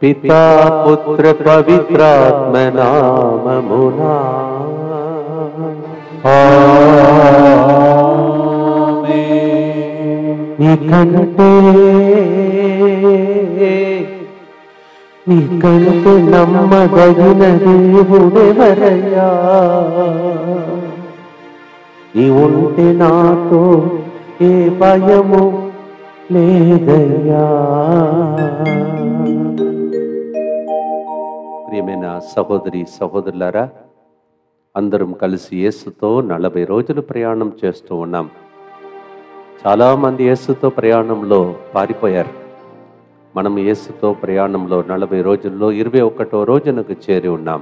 పితా పుత్ర పవిత్రాత్మ నామమునా నీకంటే నమ్మదగిన దేవుడెవరయ్యా, నీ ఉంటే నాతో ఏ భయము లేదయ్యా. ప్రియమైన సహోదరి సహోదరులారా, అందరం కలిసి యేసుతో 40 రోజులు ప్రయాణం చేస్తూ ఉన్నాం. చాలామంది యేసుతో ప్రయాణంలో పారిపోయారు. మనం యేసుతో ప్రయాణంలో 40 రోజుల్లో 21వ రోజునకు చేరి ఉన్నాం.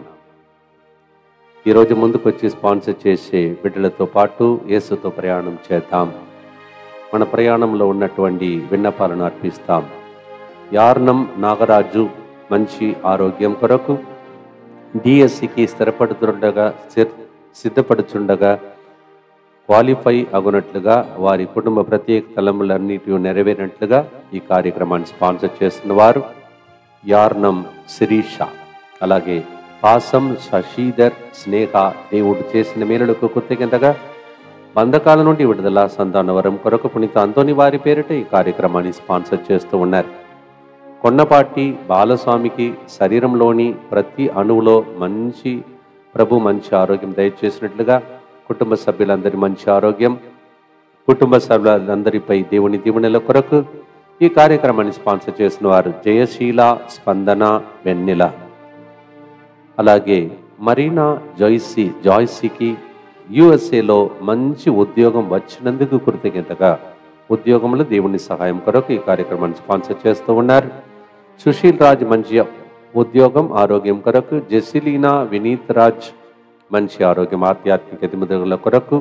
ఈరోజు ముందుకు వచ్చి స్పాన్సర్ చేసే బిడ్డలతో పాటు యేసుతో ప్రయాణం చేద్దాం. మన ప్రయాణంలో ఉన్నటువంటి విన్నపాలను అర్పిస్తాం. యార్నం నాగరాజు మంచి ఆరోగ్యం కొరకు, డిఎస్సికి సిద్ధపడుచుండగా క్వాలిఫై అగునట్లుగా, వారి కుటుంబ ప్రత్యేక తలములన్నిటి నెరవేరినట్లుగా ఈ కార్యక్రమాన్ని స్పాన్సర్ చేస్తున్న వారు యార్నం శిరీష, అలాగే పాసం శశీధర్ స్నేహ. దేవుడు చేసిన మేలులకు కృతజ్ఞతగా బంధకాల నుండి విడుదల, సంతానవరం కొరకు పునీత అంతోని వారి పేరిట ఈ కార్యక్రమాన్ని స్పాన్సర్ చేస్తూ ఉన్నారు. కొండపాటి బాలస్వామికి శరీరంలోని ప్రతి అణువులో ప్రభు మంచి ఆరోగ్యం దయచేసినట్లుగా, కుటుంబ సభ్యులందరి మంచి ఆరోగ్యం, కుటుంబ సభ్యులందరిపై దేవుని దీవెనల కొరకు ఈ కార్యక్రమాన్ని స్పాన్సర్ చేసిన వారు జయశీల, స్పందన, వెన్నెల. అలాగే మరీనా జాయ్సీకి యుఎస్ఏలో మంచి ఉద్యోగం వచ్చినందుకు కృతజ్ఞతగా, ఉద్యోగంలో దేవుని సహాయం కొరకు ఈ కార్యక్రమాన్ని స్పాన్సర్ చేస్తూ ఉన్నారు. సుశీల్ రాజ్ మంచి ఉద్యోగం, ఆరోగ్యం కొరకు, జెసిలీనా వినీత్ రాజ్ మంచి ఆరోగ్యం, ఆధ్యాత్మిక ఎదుగుదల కొరకు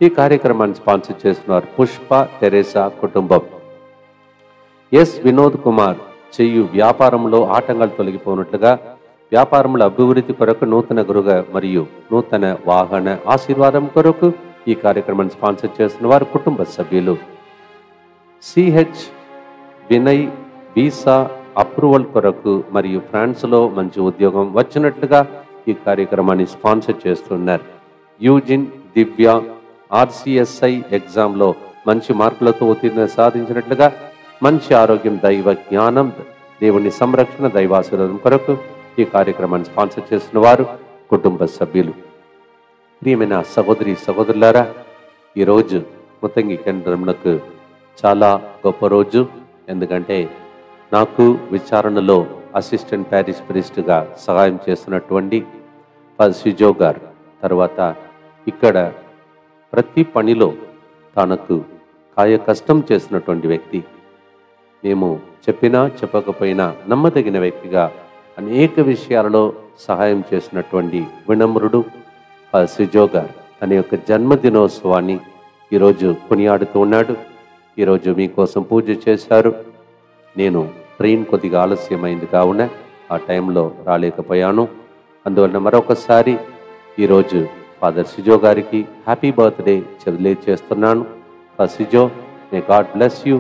ఈ కార్యక్రమాన్ని స్పాన్సర్ చేస్తున్నారు. పుష్ప తెరేసా కుటుంబం. ఎస్ వినోద్ కుమార్ చెయ్యు వ్యాపారంలో ఆటంకాలు తొలగిపోయినట్లుగా, వ్యాపారంలో అభివృద్ధి కొరకు, నూతన గృహ మరియు నూతన వాహన ఆశీర్వాదం కొరకు ఈ కార్యక్రమాన్ని స్పాన్సర్ చేస్తున్న వారు కుటుంబ సభ్యులు. సిహెచ్ వినయ్ వీసా అప్రూవల్ కొరకు మరియు ఫ్రాన్స్లో మంచి ఉద్యోగం వచ్చినట్లుగా ఈ కార్యక్రమాన్ని స్పాన్సర్ చేస్తున్నారు. యూజిన్ దివ్య ఆర్సిఎస్ఐ ఎగ్జామ్లో మంచి మార్కులతో ఉత్తీర్ణత సాధించినట్లుగా, మంచి ఆరోగ్యం, దైవ జ్ఞానం, దేవుని సంరక్షణ, దైవాశీర్వాదం కొరకు ఈ కార్యక్రమాన్ని స్పాన్సర్ చేస్తున్న వారు కుటుంబ సభ్యులు. ప్రియమైన సహోదరి సహోదరులారా, ఈరోజు ముత్తంగి కేంద్రమునకు చాలా గొప్ప రోజు. ఎందుకంటే నాకు విచారణలో అసిస్టెంట్ ప్యారిష్ ప్రీస్ట్గా సహాయం చేస్తున్నటువంటి సిజో గారు, తర్వాత ఇక్కడ ప్రతి పనిలో తనకు కాయ కష్టం చేసినటువంటి వ్యక్తి, మేము చెప్పినా చెప్పకపోయినా నమ్మదగిన వ్యక్తిగా అనేక విషయాలలో సహాయం చేసినటువంటి వినమ్రుడు సిజో గారు తన యొక్క జన్మదినోత్సవాన్ని ఈరోజు కొనియాడుతూ ఉన్నాడు. ఈరోజు మీకోసం పూజ చేశారు. నేను ట్రైన్ కొద్దిగా ఆలస్యమైంది కావున ఆ టైంలో రాలేకపోయాను. అందువలన మరొకసారి ఈరోజు ఫాదర్ సిజో గారికి హ్యాపీ బర్త్డే తెలియజేస్తున్నాను. Sijo, may God bless you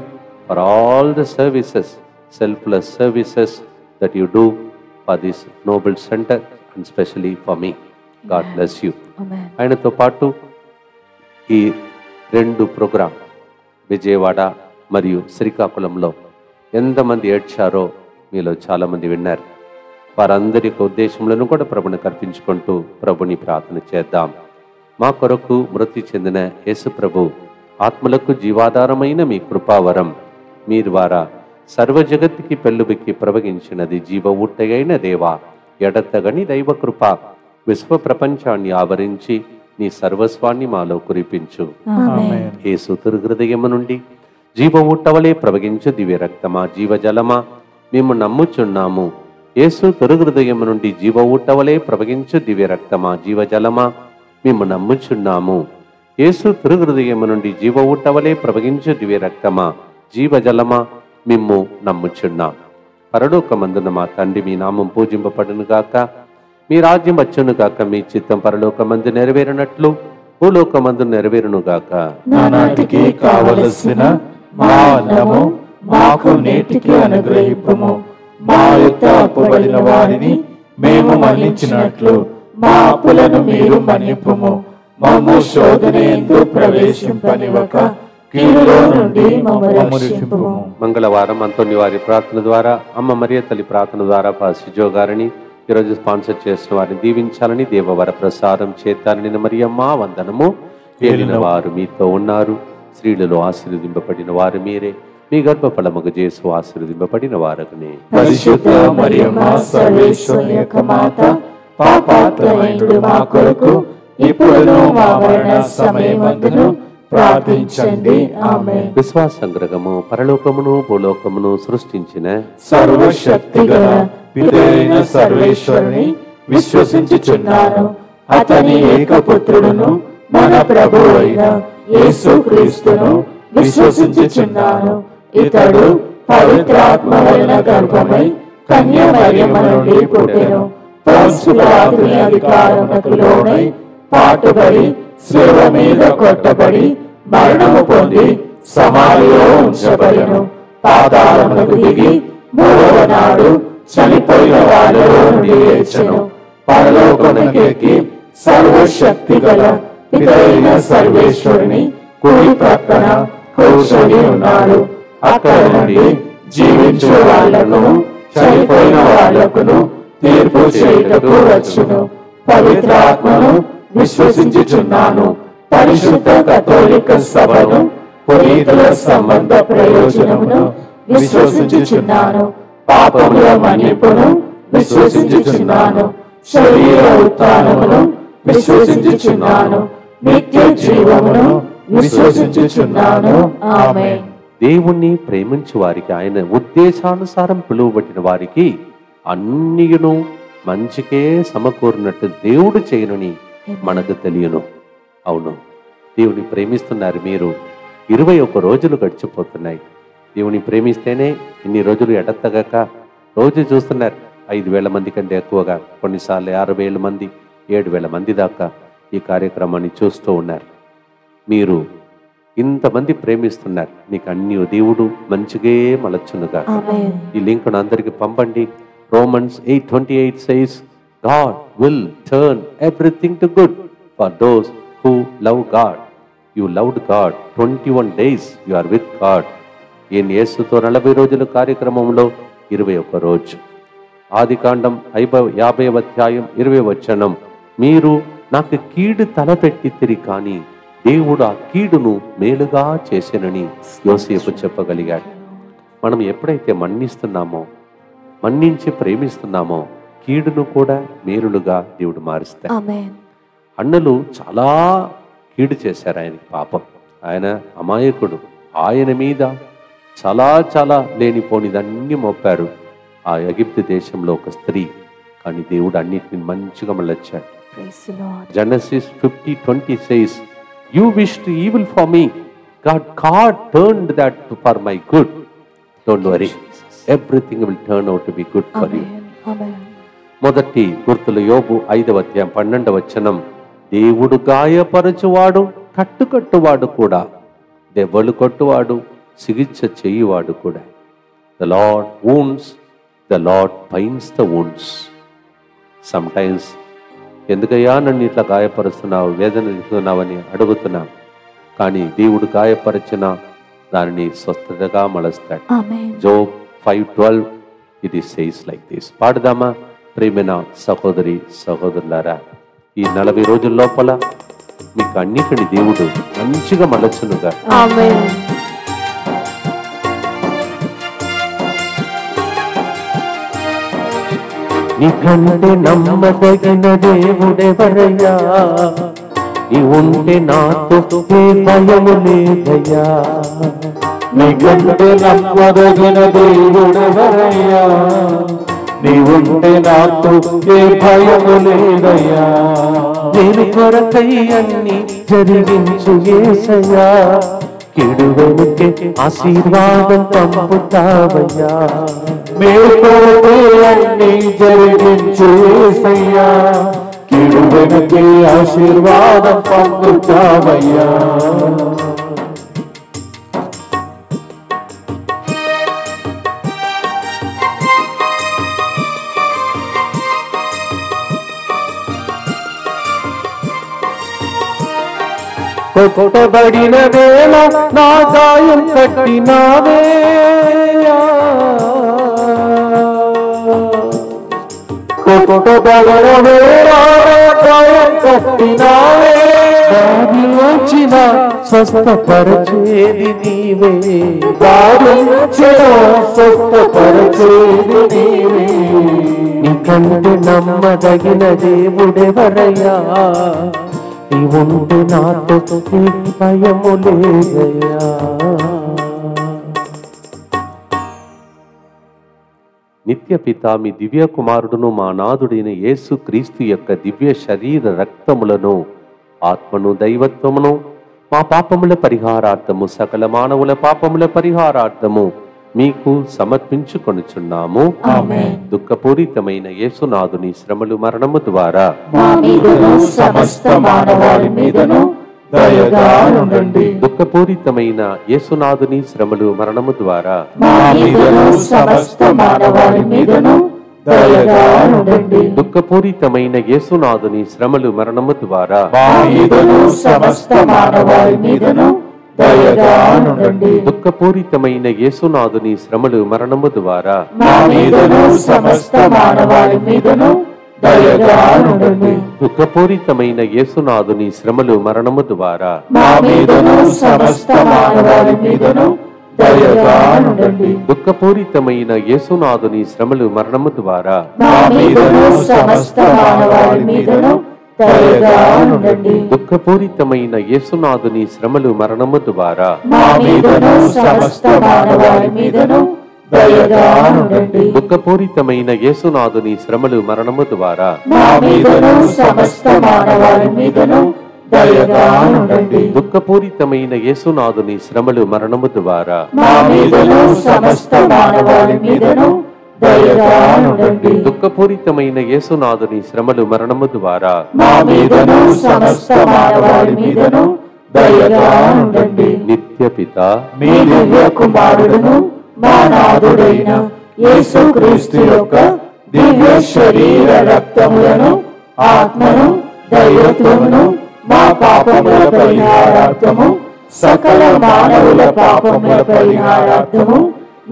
for all the services, selfless services that you do for this noble centre and specially for me. God bless you. ఆయనతో పాటు ఈ 2 ప్రోగ్రాం విజయవాడ మరియు శ్రీకాకుళంలో ఎంతమంది ఏడ్చారో మీలో చాలామంది విన్నారు. వారందరి ఉద్దేశంలో కూడా ప్రభుని కర్పించుకుంటూ ప్రభుని ప్రార్థన చేద్దాం. మా కొరకు మృతి చెందిన యేసు ప్రభు ఆత్మలకు జీవాధారమైన మీ కృపావరం మీ ద్వారా సర్వ జగత్తుకి పెళ్ళుబిక్కి ప్రవగించినది. జీవ ఊట్టయైన దేవా, ఎడతగని దైవ కృప విశ్వ ప్రపంచాన్ని ఆవరించి నీ సర్వస్వాన్ని మాలో కురిపించు. యేసు హృదయము నుండి జీవ ఊట్టవలే ప్రవగించు దివ్య రక్తమా, జీవజలమా, మేము నమ్ముచున్నాము. యేసు హృదయము నుండి జీవ ఊట్టవలే ప్రవగించు దివ్య రక్తమా, జీవజలమా, మేము నమ్ముచున్నాము. యేసు హృదయము నుండి జీవ ఊట్టవలే ప్రవగించు దివ్య రక్తమా, జీవజలమా, మిమ్ము నమ్ముచున్నాం. పరలోకమందున మా తండ్రి, మీ నామం పూజింపబడును గాక, మీ రాజ్యం వచ్చును గాక, మీ చిత్తం పరలోకమందు నెరవేరినట్లు భూలోకమందు నెరవేరును గాక. నానాటికి కావలసిన మా అన్నము మాకు నేటికి అనుగ్రహింపుము. మా యొక్క అప్పుబడిన వారిని మేము మన్నించినట్లు మా అప్పులను మీరు మన్నింపుము. మమ్ము శోధనయందు ప్రవేశింపనివ్వక కీడులో నుండి మమ్మల్ని రక్షింపుము. మంగళవారం అంతోని వారి ప్రార్థన ద్వారా, అమ్మ మరియ తల్లి ప్రార్థన ద్వారా పాసిజో గారిని ఈరోజు స్పాన్సర్ చేసిన వారిని దీవించాలని, దేవవర ప్రసారం చేతారని మరియమ్మ వందనము. ఏలిన వారు మీతో ఉన్నారు, స్త్రీలలో ఆశీర్వదింపబడిన వారు మీరే, మీ గర్భఫలముగు యేసు ఆశీర్వదింపబడిన వారగునే. పరిశుద్ధ మరియమ్మ సర్వేశ్వరుని యొక్క మాత, పాపాత్ములైన మా కొరకు ఇప్పుడును మా మరణ సమయమందును ప్రార్థించండి. ఆమేన్. విశ్వాస సంగ్రహము పరలోకమును భూలోకమును సృష్టించిన సర్వశక్తిగల పితైన సర్వేశ్వరుని విశ్వసించుచున్నాను. అతని ఏకపుత్రుడును మన ప్రభువు అయిన యేసుక్రీస్తును విశ్వసించుచున్నాను. ఇతడు పవిత్రాత్మ వలన గర్భమై కన్య మరియమ్మ నుండి పుట్టెను. పరశురాత్రి అధికారమునకు లోనై పాటుబడి శిలువ మీద కొట్టబడి మరణము పొంది సమాధిలో ఉంచబడెను. పాతాళమునకు దిగి మూడవ నాడు చనిపోయిన వారిలో నుండి లేచెను. పరలోకమునకెక్కి సర్వశక్తి గల పితైన సర్వేశ్వరుని కుడి ప్రక్కన కూర్చొని ఉన్నాడు. అక్కడ నుండి జీవించే వాళ్లకును చనిపోయిన వాళ్లకును తీర్పు చేయుటకు వచ్చును. పవిత్రాత్మను విశ్వసించుచున్నాను. పరిశుద్ధ కథోలిక సభను, పునీతుల సంబంధ ప్రయోజనమును విశ్వసించుచున్నాను. పాపముల మన్నిపును విశ్వసించుచున్నాను. శరీర ఉత్థానమును విశ్వసించుచున్నాను. నిత్య జీవమును విశ్వసించుచున్నాను. ఆమేన్. దేవుణ్ణి ప్రేమించు వారికి, ఆయన ఉద్దేశానుసారం పిలువబడిన వారికి అన్నియును మంచికే సమకూరినట్టు దేవుడు చేయనుని మనకు తెలియను. అవును, దేవుని ప్రేమిస్తున్నారు మీరు. 21 రోజులు గడిచిపోతున్నాయి. దేవుని ప్రేమిస్తేనే ఇన్ని రోజులు ఎడతగక రోజు చూస్తున్నారు. 5,000 మంది కంటే ఎక్కువగా, కొన్నిసార్లు 6,000 మంది, 7,000 మంది దాకా ఈ కార్యక్రమాన్ని చూస్తూ ఉన్నారు. మీరు ఇంతమంది ప్రేమిస్తున్నారు. నీకు అన్ని దేవుడు మంచిగే మలచునుగా. ఈ లింక్ను అందరికి పంపండి. Romans 8:28 says, God will turn everything to good for those who love God. You loved God. 21 days you are with God. ఈయన యేసుతో 40 రోజుల కార్యక్రమంలో 21 రోజు. ఆదికాండం 50వ అధ్యాయం 20వ వచనం, మీరు నాకు కీడు తలపెట్టితిరి కానీ దేవుడు ఆ కీడును మేలుగా చేసెనని యోసేపు చెప్పగలిగాడు. మనం ఎప్పుడైతే మన్నిస్తున్నామో, మన్నించి ప్రేమిస్తున్నామో, కీడును కూడా మేలులుగా దేవుడు మారుస్తాడు. అన్నలు చాలా కీడు చేశారు ఆయనకి. పాపం, ఆయన అమాయకుడు. ఆయన మీద చాలా చాలా లేనిపోనిదన్నీ మోపారు. ఆ ఎగిప్తు దేశంలో ఒక స్త్రీ, కానీ దేవుడు అన్నిటిని మంచిగా మళ్ళొచ్చాడు. Genesis 50:20 says, you wished evil for me, God turned that for my good. Don't worry, everything will turn out to be good for you. మొదటి గుర్తులు యోబు 5వ అధ్యాయం 12వ వచనం, దేవుడు గాయపరచువాడు, కట్టువాడు కూడా, దెబ్బలు కొట్టువాడు, చికిత్స చేయువాడు కూడా. The Lord wounds, the Lord binds the wounds. Sometimes ఎందుకయ్యా నన్ను ఇట్లా గాయపరుస్తున్నావు, వేదన ఇస్తున్నావని అడుగుతున్నాం. కానీ దేవుడు గాయపరిచిన దానిని స్వస్థతగా మలుస్తాడు. Job 5:12 it says like this. పాడదామా? ప్రేమైన సహోదరి సహోదరులారా, ఈ 40 రోజుల లోపల మీకు అన్నిటిని దేవుడు మంచిగా మలచునుగా. నీకంటే నమ్మదగిన దేవుడెవరయ్యా, నీ ఉంటే నాతో ఏ భయము లేదయ్యా. నీకంటే నమ్మదగిన దేవుడెవరయ్యా, నీ ఉంటే నాతో ఏ భయము లేదయ్యా. నేను కొరకై అన్ని జరిగించు యేసయ్యా, కీడు వెనుకే ఆశీర్వాదం పంపుతావయ్యా. మేలుకొరకే అన్ని జరిగించు యేసయ్యా, కీడు వెనుకే ఆశీర్వాదం పంపుతావయ్యా. కొట్టబడిన వేళ నా గాయం కట్టినావే, కొట్టబడిన వేళ నా గాయం కట్టినావే, దారిలోచిన స్వస్థపరచేది నీవే, దారిలోచిన స్వస్థపరచేది నీవే. నీకంటే నమ్మదగిన దేవుడెవరయ్యా, నీవుంటే నాతో నీకు భయము లేదయ్యా. నిత్య పిత మీ దివ్య కుమారుడును మా నాథుడైన యేసు క్రీస్తు యొక్క దివ్య శరీర రక్తములను, ఆత్మను, దైవత్వమును మా పాపముల పరిహారార్థము, సకల మానవుల పాపముల పరిహారార్థము మీకు సమర్పించుకొనుచున్నాము. దుఃఖపూరితమైన యేసునాథుని శ్రమలు మరణము ద్వారా సమస్త మానవాళి మీదను దయగా ఉండండి. దుఃఖపూరితమైన యేసునాథుని శ్రమలు మరణము ద్వారా సమస్త మానవాళి మీదను దయగా ఉండండి. దుఃఖపూరితమైన యేసునాథుని శ్రమలు మరణము ద్వారా సమస్త మానవాళి మీదను దయగా ఉండండి. దుఃఖపూరితమైన యేసునాథుని శ్రమలు మరణము ద్వారా సమస్త మానవాళి మీదను దయగా ఉండండి. దుఃఖపూరితమైన యేసునాథుని శ్రమలు మరణము ద్వారా సమస్త మానవాళి మీదను దయగా ఉండండి. దుఃఖపూరితమైన యేసునాథుని శ్రమలు మరణము ద్వారా సమస్త మానవాళి మీదను దయగా ఉండండి. దుఃఖపూరితమైన యేసునాథుని శ్రమలు మరణము ద్వారా సమస్త మానవాళి మీదను దయగా ఉండండి. దుఃఖపూరితమైన యేసునాథుని శ్రమలు మరణము ద్వారా సమస్త మానవాళి మీదను దయగా ఉండండి. దుఃఖపూరితమైన యేసునాథుని శ్రమలు మరణము ద్వారా సమస్త మానవాళి మీదను దయగా ఉండండి. దుఃఖపూరితమైన యేసునాథుని శ్రమలు మరణము ద్వారా సమస్త మానవాళి మీదను దయగా ఉండండి. నిత్య పిత మీ దివ్య కుమారుడును మా నాథుడైన యేసుక్రీస్తు యొక్క దివ్య శరీర రక్తములను, ఆత్మను, దైవత్వమును మా పాపముల పరిహారార్థము, సకల మానవుల పాపముల పరిహారార్థము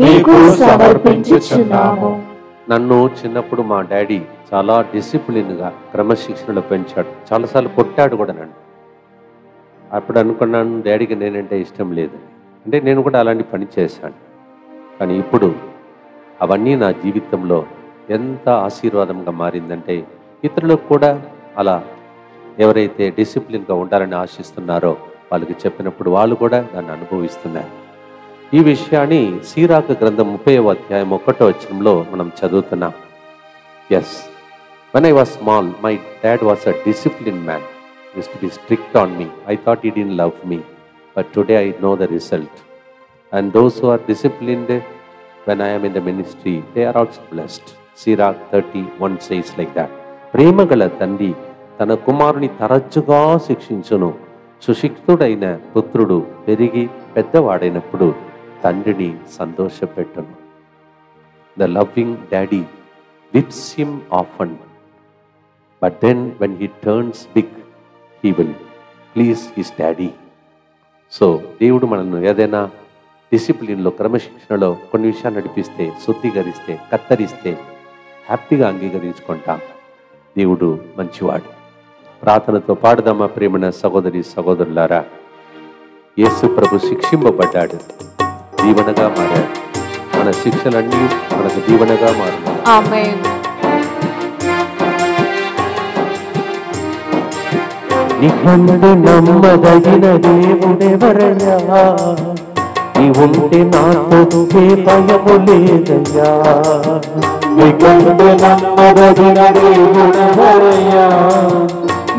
మీకు సమర్పించుచున్నాము. నన్ను చిన్నప్పుడు మా డాడీ చాలా డిసిప్లిన్గా క్రమశిక్షణలో పెంచాడు. చాలాసార్లు కొట్టాడు కూడా నన్ను. అప్పుడు అనుకున్నాను డాడీకి నేనంటే ఇష్టం లేదు, అంటే నేను కూడా అలాంటి పని చేశాను. కానీ ఇప్పుడు అవన్నీ నా జీవితంలో ఎంత ఆశీర్వాదంగా మారిందంటే, ఇతరులకు కూడా అలా ఎవరైతే డిసిప్లిన్గా ఉండాలని ఆశిస్తున్నారో వాళ్ళకి చెప్పినప్పుడు వాళ్ళు కూడా దాన్ని అనుభవిస్తున్నారు. ఈ విషయాన్ని సీరాకు గ్రంథం 30వ అధ్యాయం 1వ వచనంలో మనం చదువుతున్నాం. Yes, when I was small, my dad was a disciplined man. He used to be strict on me. I thought he didn't love me, but today I know the result. And those who are disciplined when I am in the ministry, they are also blessed. Sirach 31 says like that. ప్రేమగల తండ్రి తన కుమారుని తరచుగా శిక్షించును. సుశిక్షితుడైన పుత్రుడు పెరిగి పెద్దవాడైనప్పుడు తండ్రిని సంతోషపెట్టును. The loving daddy whips him often, but then when he turns big, he will please his daddy. So దేవుడు మనల్ని ఏదైనా డిసిప్లిన్లో, క్రమశిక్షణలో కొన్ని విషయాలు నడిపిస్తే, శుద్ధీకరిస్తే, కత్తరిస్తే హ్యాపీగా అంగీకరించుకుంటాం. దేవుడు మంచివాడు. ప్రార్థనతో పాడుదామా ప్రేమన సహోదరి సహోదరులారా. యేసు ప్రభు శిక్షింపబడ్డాడు, దీవెనగా మారాడు. మన శిక్షలన్నీ మనకు దీవెనగా మారుతాయి. ఆమేన్. నీకంటే నమ్మదగిన దేవుడెవరయ్యా, నీవుంటే నాతో ఏ భయము లేదయ్యా. నీకంటే నమ్మదగిన దేవుడెవరయ్యా,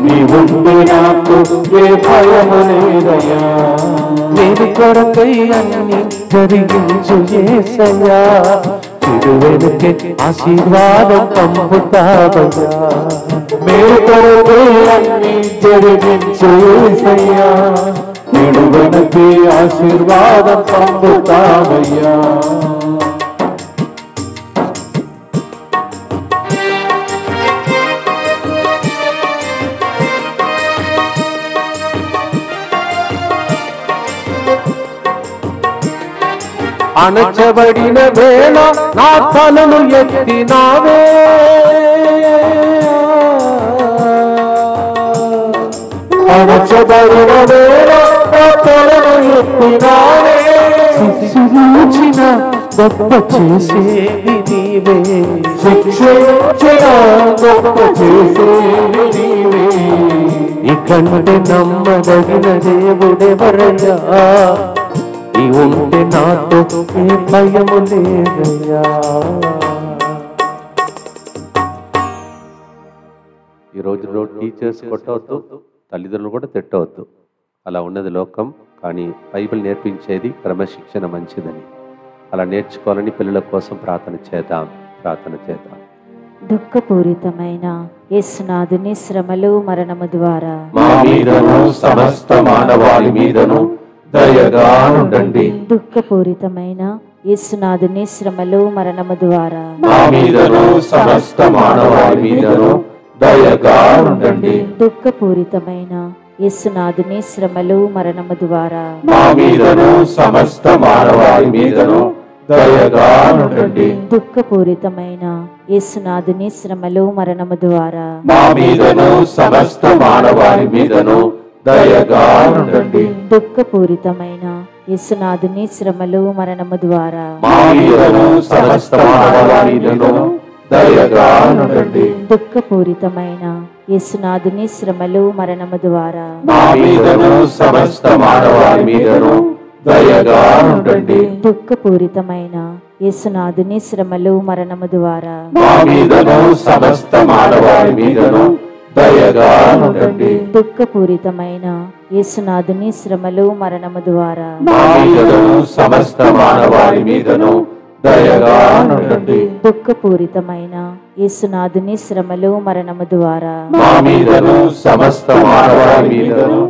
నీవుంటే నాకు ఏ భయము లేదయ్యా. నేను కొరకై అన్ని జరిగించు యేసయ్యా, తిరువెనుకే ఆశీర్వాదం పంపుతావయ్యా. మీరు కొరకై అన్ని జరిగించు యేసయ్యా, తిరువెనుకే ఆశీర్వాదం పంపుతావయ్యా. అణచబడిన వేళ నా తలను ఎత్తినావే, అణచబడిన వేళ నా తలను ఎత్తినావే, శిక్షించిన గొప్ప చేసేది నీవే, శిక్షించిన గొప్ప చేసేది నీవే. నీకంటే నమ్మదగిన దేవుడెవరయ్యా, నీ ఉంటే నాతో ఏ భయము లేదయ్యా. ఈ రోజులో టీచర్స్ కొట్టవద్దు, తల్లిదండ్రులు కూడా తిట్టవద్దు. అలా ఉన్నది లోకం. కానీ బైబిల్ నేర్పించేది క్రమశిక్షణ మంచిదని. అలా నేర్చుకోవాలని పిల్లల కోసం ప్రార్థన చేద్దాం. దుఃఖపూరితమైన యేసునాథుని శ్రమలు మరణము ద్వారా మా మీదను సమస్త మానవాళి మీదను దయగా ఉండండి. దుఃఖపూరితమైన యేసునాథుని శ్రమలు మరణము ద్వారా మా మీదను సమస్త మానవాళి మీదను దయగా ఉండండి. దుఃఖపూరితమైన యేసునాథుని శ్రమలు మరణము ద్వారా మా మీదను సమస్త మానవాళి మీదను దయగా ఉండండి. దుఃఖపూరితమైన యేసునాథుని శ్రమలు మరణము ద్వారా మా మీదను సమస్త మానవాళి మీదను దయగా ఉండండి. దుఃఖపూరితమైన యేసునాథుని శ్రమలు మరణము ద్వారా మా మీదను సమస్త మానవాళి మీదను దయగా ఉండండి. దుఃఖపూరితమైన యేసునాథుని శ్రమలు మరణము ద్వారా మా మీదను సమస్త మానవాళి మీదను దయగా ఉండండి. దుఃఖపూరితమైన యేసునాథుని శ్రమలు మరణము ద్వారా మా మీదను సమస్త మానవాళి మీదను దయగా ఉండండి. దుఃఖపూరితమైన యేసునాథుని శ్రమలు మరణము ద్వారా మా మీదను సమస్త మానవాళి మీదను దయగా ఉండండి. దుఃఖపూరితమైన యేసునాథుని శ్రమలు మరణము ద్వారా మా మీదను సమస్త మానవాళి మీదను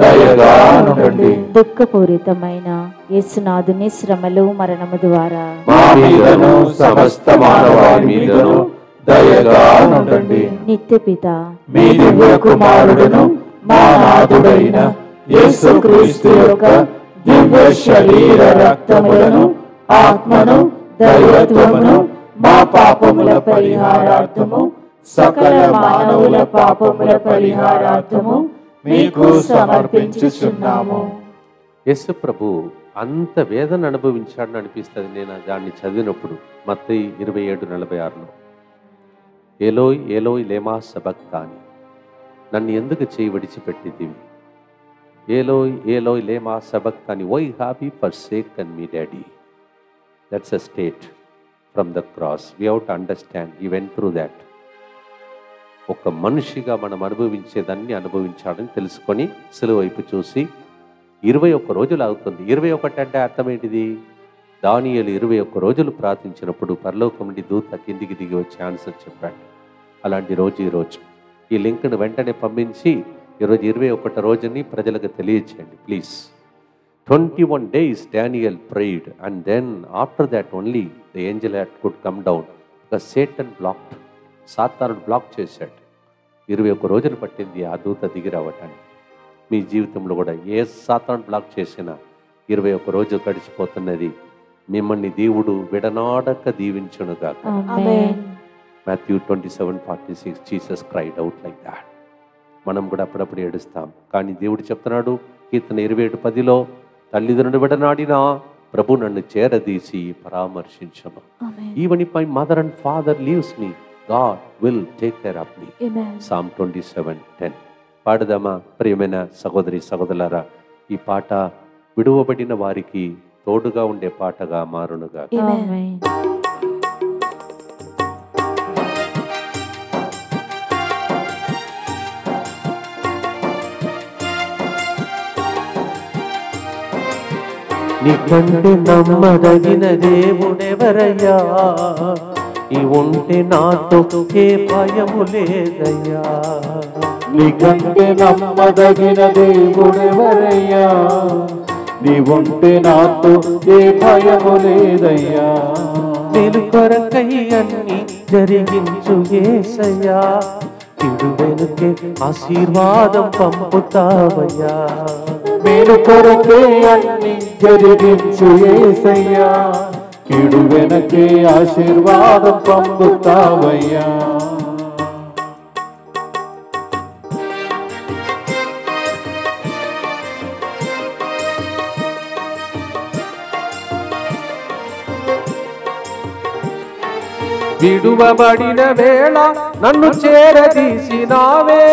దయగా ఉండండి. దుఃఖపూరితమైన యేసునాథుని శ్రమలు మరణము ద్వారా మా మీదను సమస్త మానవాళి మీదను దయగా ఉండండి. నిత్యపిత మీ దివ్య కుమారుడును మా నాథుడైన యేసుక్రీస్తు యొక్క దివ్య శరీర రక్తములను ఆత్మను దైవత్వమును మా పాపముల పరిహారార్థము సకల మానవుల పాపముల పరిహారార్థము మీకు సమర్పించుచున్నాము. యేసు ప్రభు అంత వేదన అనుభవించాడని అనిపిస్తుంది నేను దాన్ని చదివినప్పుడు. మత్తయి 27:46 ఏలోయ్ ఏలోయ్ లేమా సబక్తాని, నన్ను ఎందుకు చేయి విడిచిపెట్టిదివి? ఏలోయ్ ఏలోయ్ లేమా సబక్తాని, why have you forsaken me daddy. That's a state from the cross. We have to understand he went through that. ఒక మనిషిగా మనం అనుభవించేదాన్ని అనుభవించాడని తెలుసుకొని సిలువ వైపు చూసి 21 రోజులు అవుతుంది. 21 అంటే అర్థం ఏంటిది? దానియేలు 21 రోజులు ప్రార్థించినప్పుడు పరలోకం నుండి దూత కిందికి దిగి వచ్చి ఆన్సర్ చెప్పాడు. అలాంటి రోజు ఈరోజు. ఈ లింక్ను వెంటనే పంపించి ఈరోజు 21 రోజుని ప్రజలకు తెలియచేయండి please. 21 days Daniel prayed, and then after that only the angel could come down. The Satan blocked. సాతానుడు బ్లాక్ చేశాడు. 21 రోజులు పట్టింది ఆ దూత దిగి రావటానికి. మీ జీవితంలో కూడా ఏ సాతాను బ్లాక్ చేసినా 21 రోజు గడిచిపోతున్నది. మిమ్మల్ని దేవుడు విడనాడక దీవించునుగాక. Matthew 27:46 Jesus cried out like that. మనం కూడా అప్పుడప్పుడు ఏడుస్తాం. కానీ దేవుడు చెప్తున్నాడు కీర్తన 27:10లో, తల్లిదండ్రులు విడనాడినా ప్రభు నన్ను చేరదీసి పరామర్శించను. Even if my mother and father leaves me, God will take care of me. Psalm 27:10. పాడదామా ప్రియమైన సహోదరి సహోదరులారా? ఈ పాట విడువబడిన వారికి తోడుగా ఉండే పాటగా మారునుగా. నీకంటే నమ్మదగిన దేవుడెవరయ్యా, నీ ఉంటే నాతో ఏ భయము లేదయ్యా. నీకంటే నమ్మదగిన దేవుడెవరయ్యా, నీ ఉంటే నాతో ఏ భయము లేదయ్యా. మేలు కొరకై అన్ని జరిగించు యేసయ్యా, కిడు వెనుకే ఆశీర్వాదం పంపుతావయ్యా. మేలు కొరకే అన్ని జరిగించు యేసయ్యా, కీడు వెనకే ఆశీర్వాదం పొందుతావయ్యా. విడువబడిన వేళ నన్ను చేరదీసినావే,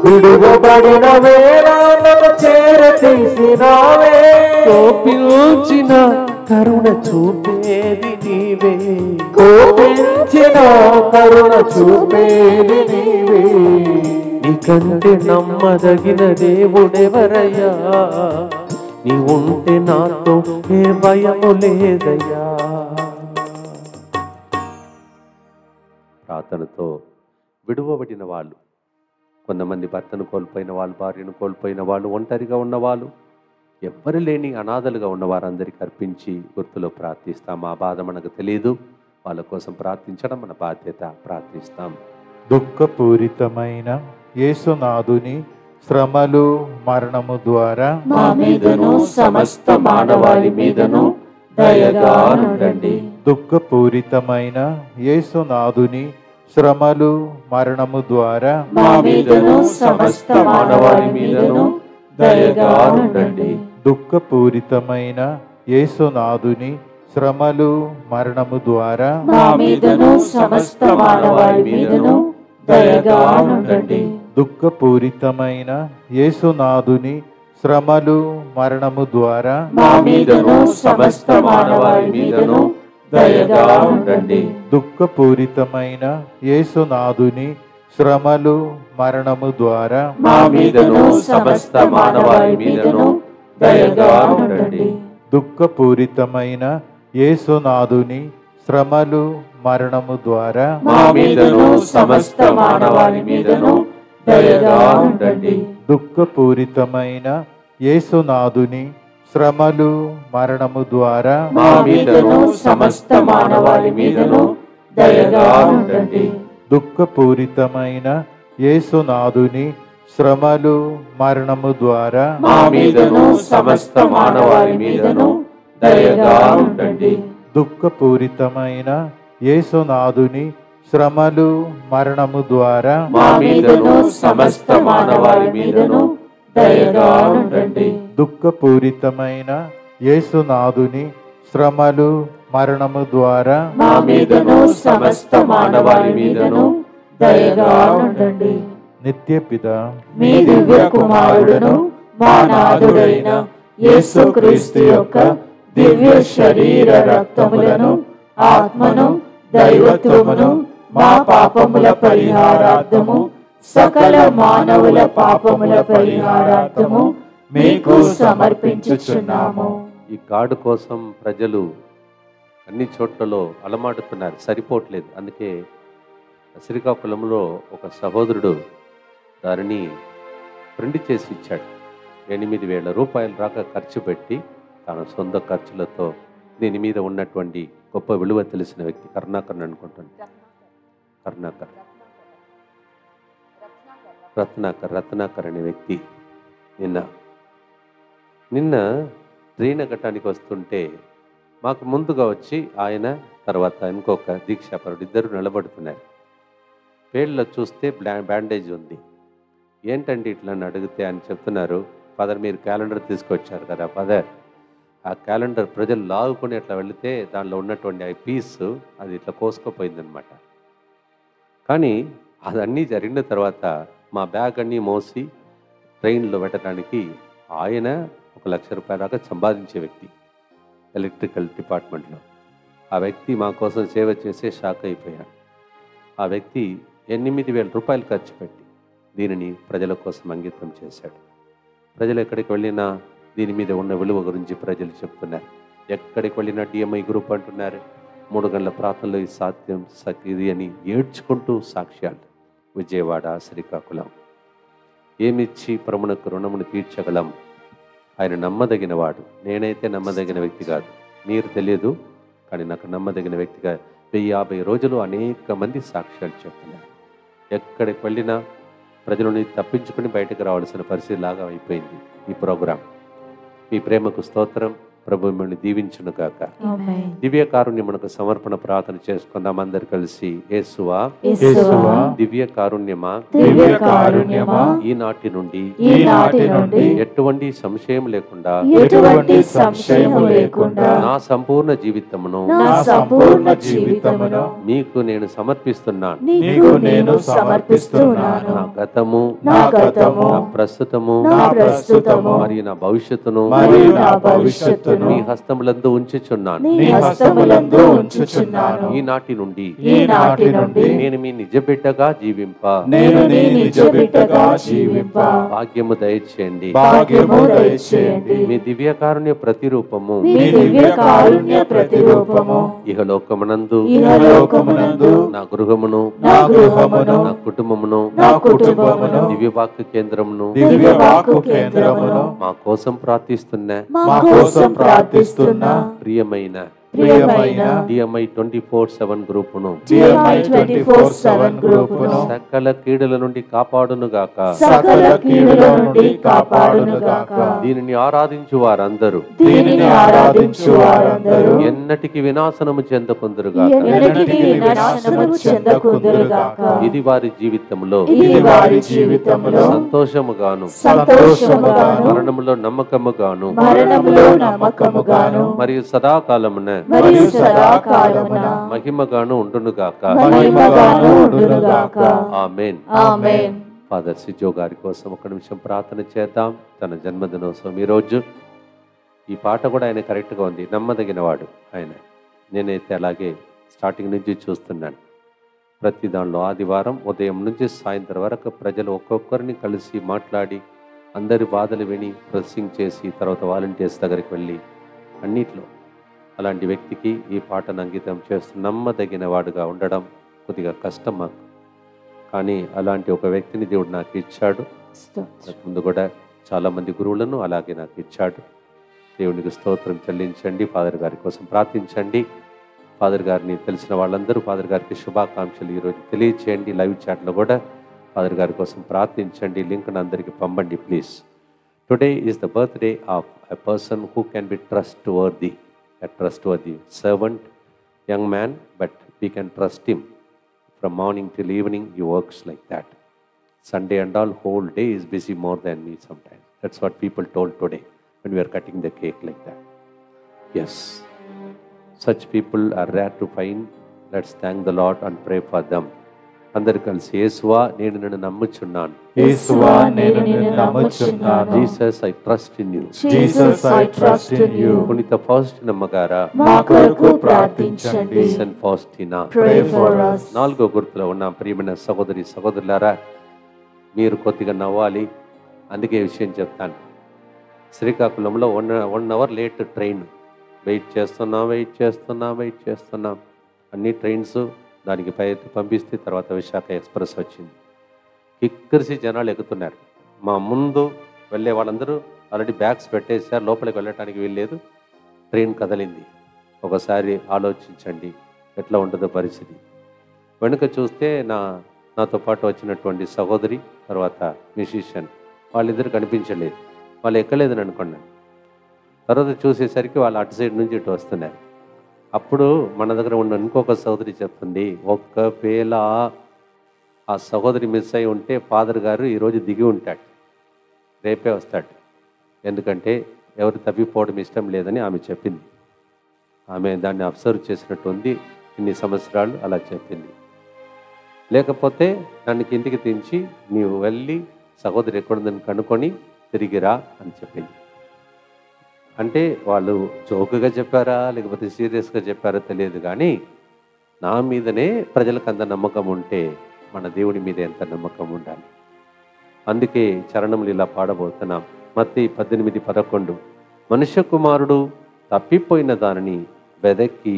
విడువబడిన వేళ నన్ను చేరదీసినావే, కోపించిన కరుణ చూపేది నీవే, కోపించిన కరుణ చూపేది నీవే. నీకంటే నమ్మదగిన దేవుడెవరయ్యా, నీ ఉంటే నాతో ఏ భయము లేదయ్యా. ప్రార్థనతో విడువబడిన వాళ్ళు, కొంతమంది భర్తను కోల్పోయిన వాళ్ళు, భార్యను కోల్పోయిన వాళ్ళు, ఒంటరిగా ఉన్నవాళ్ళు, ఎవ్వరు లేని అనాథలుగా ఉన్న వారందరికీ అర్పించి గుర్తులో ప్రార్థిస్తాం. ఆ బాధ మనకు తెలియదు, వాళ్ళ కోసం ప్రార్థించడం మన బాధ్యత. ప్రార్థిస్తాం. దుఃఖపూరితమైన యేసునాథుని శ్రమలు మరణము ద్వారా మా మీదను సమస్త మానవాళి మీదను దయగా నుండండి. దుఃఖపూరితమైన యేసునాథుని శ్రమలు మరణము ద్వారా మా మీదను సమస్త మానవాళి మీదను దయగా నుండండి. దుఃఖపూరితమైన యేసునాథుని శ్రమలు మరణము ద్వారా మా మీదను సమస్త మానవాళి మీదను దయగా నుండండి. దుఃఖపూరితమైన యేసునాథుని శ్రమలు మరణము ద్వారా మా మీదను సమస్త మానవాళి మీదను దయగా ఉండండి. దుఃఖపూరితమైన యేసునాథుని శ్రమలు మరణము ద్వారా మా మీదను సమస్త మానవాళి మీదను దయగా ఉండండి. దుఃఖపూరితమైన యేసునాథుని శ్రమలు మరణము ద్వారా మా మీదను సమస్త మానవాళి మీదను దయగా ఉండండి. దుఃఖపూరితమైన యేసునాథుని శ్రమలు మరణము ద్వారా మా మీదను సమస్త మానవాళి మీదను దయగా ఉండండి. దుఃఖపూరితమైన యేసునాథుని శ్రమలు మరణము ద్వారా మా మీదను సమస్త మానవాళి మీదను దయగా ఉండండి. దుఃఖపూరితమైన యేసునాథుని శ్రమలు మరణము ద్వారా మా మీదను సమస్త మానవాళి మీదను దయగా ఉండండి. దుఃఖపూరితమైన యేసునాథుని శ్రమలు మరణము ద్వారా మా మీదను సమస్త మానవాళి మీదను దయగా ఉండండి. నిత్యపిత మీ దివ్య కుమారుడును మా నాథుడైన యేసుక్రీస్తు యొక్క దివ్య శరీర రక్తములను, ఆత్మను, దైవత్వమును మా పాపముల పరిహారార్థము, సకల మానవుల పాపముల పరిహారార్థము మీకు సమర్పించుచున్నాము. ఈ కార్డు కోసం ప్రజలు అన్ని చోట్లలో అలమాడుతున్నారు, సరిపోవట్లేదు. అందుకే శ్రీకాకుళంలో ఒక సహోదరుడు దానిని ప్రింట్ చేసి ఇచ్చాడు. 8,000 రూపాయలు రాక ఖర్చు పెట్టి తన సొంత ఖర్చులతో దీని మీద ఉన్నటువంటి గొప్ప విలువ తెలిసిన వ్యక్తి కరుణాకర్ అనుకుంటాను, రత్నాకర్ అనే వ్యక్తి నిన్న ట్రైన్ ఎక్కటానికి వస్తుంటే మాకు ముందుగా వచ్చి ఆయన తర్వాత ఇంకొక దీక్షాపరుడు ఇద్దరు నిలబడుతున్నారు. పేర్లో చూస్తే బ్యాండేజ్ ఉంది. ఏంటండి ఇట్లా అని అడిగితే అని చెప్తున్నారు, ఫాదర్ మీరు క్యాలెండర్ తీసుకొచ్చారు కదా ఫాదర్, ఆ క్యాలెండర్ ప్రజలు లాగుకొని అట్లా వెళితే దానిలో ఉన్నటువంటి ఆ పీస్ అది ఇట్లా కోసుకుపోయిందనమాట. కానీ అదన్నీ జరిగిన తర్వాత మా బ్యాగ్ అన్నీ మోసి ట్రైన్లో పెట్టడానికి ఆయన 1,00,000 రూపాయల దాకా సంపాదించే వ్యక్తి ఎలక్ట్రికల్ డిపార్ట్మెంట్లో. ఆ వ్యక్తి మా కోసం సేవ చేసే షాక్ అయిపోయాడు. ఆ వ్యక్తి 8,000 రూపాయలు ఖర్చు పెట్టి దీనిని ప్రజల కోసం అంకితం చేశాడు. ప్రజలు ఎక్కడికి వెళ్ళినా దీని మీద ఉన్న విలువ గురించి ప్రజలు చెప్తున్నారు. ఎక్కడికి వెళ్ళినా డిఎంఐ గ్రూప్ అంటున్నారు, 3 గంటల ప్రాంతంలో ఇది సాధ్యం ఇది అని ఏడ్చుకుంటూ సాక్ష్యాలు. విజయవాడ, శ్రీకాకుళం ఏమిచ్చి ప్రమునకు రుణమును తీర్చగలం. ఆయన నమ్మదగిన వాడు. నేనైతే నమ్మదగిన వ్యక్తి కాదు, మీరు తెలియదు, కానీ నాకు నమ్మదగిన వ్యక్తిగా 1050 రోజులు అనేక మంది సాక్ష్యాలు చెప్తున్నారు. ఎక్కడికి వెళ్ళినా ప్రజలని తప్పించుకుని బయటకు రావాల్సిన పరిస్థితి లాగా అయిపోయింది ఈ ప్రోగ్రాం. మీ ప్రేమకు స్తోత్రం. ప్రభు మిమ్మల్ని దీవించును గాక. ఆమేన్. దివ్య కారుణ్యమునకు సమర్పణ ప్రార్థన చేసుకుందాం అందరు కలిసి. యేసువా, యేసువా, దివ్య కారుణ్యమా, దివ్య కారుణ్యమా, ఈనాటి నుండి ఈనాటి నుండి ఎటువంటి సంశయం లేకుండా ఎటువంటి సంశయం లేకుండా నా సంపూర్ణ జీవితమును నా సంపూర్ణ జీవితమును మీకు నేను సమర్పిస్తున్నాను. నీకు నేను సమర్పిస్తున్నాను. నా గతము, నా గతము, నా ప్రస్తుతము, నా ప్రస్తుతము మరియు నా భవిష్యత్తును మరియు నా భవిష్యత్తును మీ హస్తములందు ఉంచుచున్నాను. నీ హస్తములందు ఉంచుచున్నాను. ఈనాటి నుండి ఈనాటి నుండి నేను మీ నిజ బిడ్డగా జీవింప నేను నీ నిజ బిడ్డగా జీవింప భాగ్యము దయచేయండి. భాగ్యము దయచేయండి. మీ దివ్య కారుణ్య ప్రతిరూపము మీ దివ్య కారుణ్య ప్రతిరూపము ఇహలోకమునందు ఇహలోకమునందు నా గృహమును, నా గృహమును, నా కుటుంబమును, నా కుటుంబమును, దివ్యవాక్య కేంద్రమును దివ్య వాక్కు కేంద్రమును మా కోసం ప్రార్థిస్తున్న మా కోసం ప్రార్థిస్తున్న ప్రియమైన ప్రియమైన DMI 24/7 గ్రూపును DMI 24/7 గ్రూపును సకల కీడుల నుండి కాపాడును గాక. సకల కీడుల నుండి కాపాడును గాక. దీనిని ఆరాధించు వారందరూ దీనిని ఆరాధించు వారందరూ ఎన్నటికి వినాశనము చెందకుందురు గాక. ఎన్నటికీ వినాశనము చెందకుందురు గాక. ఇది వారి జీవితంలో ఇది వారి జీవితంలో సంతోషముగాను, సంతోషముగాను, మరణములో నమ్మకముగాను, మరణములో నమ్మకముగాను, మరియు సదాకాలమున మరియు సదాకాలమున మహిమగాను ఉండును గాక. మహిమగాను ఉండును గాక. ఆమేన్. ఆమేన్. ఫాదర్ సిజో గారి కోసం ఒక నిమిషం ప్రార్థన చేద్దాం. తన జన్మదినోత్సవం ఈరోజు. ఈ పాట కూడా ఆయన కరెక్ట్గా ఉంది. నమ్మదగినవాడు ఆయన. నేనైతే అలాగే స్టార్టింగ్ నుంచి చూస్తున్నాను. ప్రతి దానిలో ఆదివారం ఉదయం నుంచి సాయంత్రం వరకు ప్రజలు ఒక్కొక్కరిని కలిసి మాట్లాడి అందరి బాధలు విని ప్రొసెసింగ్ చేసి తర్వాత వాలంటీర్స్ దగ్గరికి వెళ్ళి అన్నిట్లో అలాంటి వ్యక్తికి ఈ పాటను అంకితం చేస్తూ నమ్మదగిన వాడుగా ఉండడం కొద్దిగా కష్టం మాకు. కానీ అలాంటి ఒక వ్యక్తిని దేవుడు నాకు ఇచ్చాడు. ముందు కూడా చాలామంది గురువులను అలాగే నాకు ఇచ్చాడు. దేవునికి స్తోత్రం చెల్లించండి. ఫాదర్ గారి కోసం ప్రార్థించండి. ఫాదర్ గారిని తెలిసిన వాళ్ళందరూ ఫాదర్ గారికి శుభాకాంక్షలు ఈరోజు తెలియచేయండి. లైవ్ చాట్లో కూడా ఫాదర్ గారి కోసం ప్రార్థించండి. లింక్ను అందరికీ పంపండి please. Today is the birthday of a person who can be trustworthy. A trustworthy servant, young man, but we can trust him. From morning till evening, he works like that. Sunday and all, whole day is busy more than me sometimes. That's what people told today when we are cutting the cake like that. Yes, such people are rare to find. Let's thank the Lord and pray for them. అందరు కలిసి యేసువా నేను నిన్ను నమ్ముచున్నాను. యేసువా నేను నిన్ను నమ్ముచున్నాను. Jesus I trust in you. Jesus I trust in you. పునీత ఫౌస్టినమ్మ గారా మా కొరకు ప్రార్థించండి. Saint Faustina Pray for us. 4వ గుర్తులో ఉన్న ప్రియమైన సహోదరి సహోదరులారా, మీరు కొద్దిగా నవ్వాలి. అందుకే ఈ విషయం చెప్తాను. శ్రీకాకుళంలో 1 అవర్ లేట్ ట్రైన్. వెయిట్ చేస్తున్నాం. అన్ని ట్రైన్స్ దానికి పంపిస్తే తర్వాత విశాఖ ఎక్స్ప్రెస్ వచ్చింది. కిక్కరిసి జనాలు ఎక్కుతున్నారు. మా ముందు వెళ్ళే వాళ్ళందరూ ఆల్రెడీ బ్యాగ్స్ పెట్టేశారు. లోపలికి వెళ్ళటానికి వీల్లేదు. ట్రైన్ కదిలింది. ఒకసారి ఆలోచించండి ఎట్లా ఉంటుందో పరిస్థితి. వెనుక చూస్తే నాతో పాటు వచ్చినటువంటి సహోదరి తర్వాత మ్యూజిషియన్ వాళ్ళిద్దరు కనిపించలేదు. వాళ్ళు ఎక్కలేదని అనుకున్నాను. తర్వాత చూసేసరికి వాళ్ళు అటు సైడ్ నుంచి ఇటు వస్తున్నారు. అప్పుడు మన దగ్గర ఉన్న ఇంకొక సహోదరి చెప్తుంది, ఒక్కవేళ ఆ సహోదరి మిస్ అయి ఉంటే ఫాదర్ గారు ఈరోజు దిగి ఉంటాడు, రేపే వస్తాడు. ఎందుకంటే ఎవరు తప్పిపోవడం ఇష్టం లేదని ఆమె చెప్పింది. ఆమె దాన్ని అబ్జర్వ్ చేసినట్టు ఉంది. ఇన్ని సంవత్సరాలు అలా చెప్పింది. లేకపోతే నన్ను కిందికి దించి నీవు వెళ్ళి సహోదరి ఎక్కడుందని కనుక్కొని తిరిగిరా అని చెప్పింది. అంటే వాళ్ళు జోకుగా చెప్పారా లేకపోతే సీరియస్గా చెప్పారో తెలియదు, కానీ నా మీదనే ప్రజలకు అంత నమ్మకం ఉంటే మన దేవుడి మీద ఎంత నమ్మకం ఉండాలి. అందుకే చరణములు ఇలా పాడబోతున్నాం. మత్తయి 18:11 మనుష్య కుమారుడు తప్పిపోయిన దానిని వెదక్కి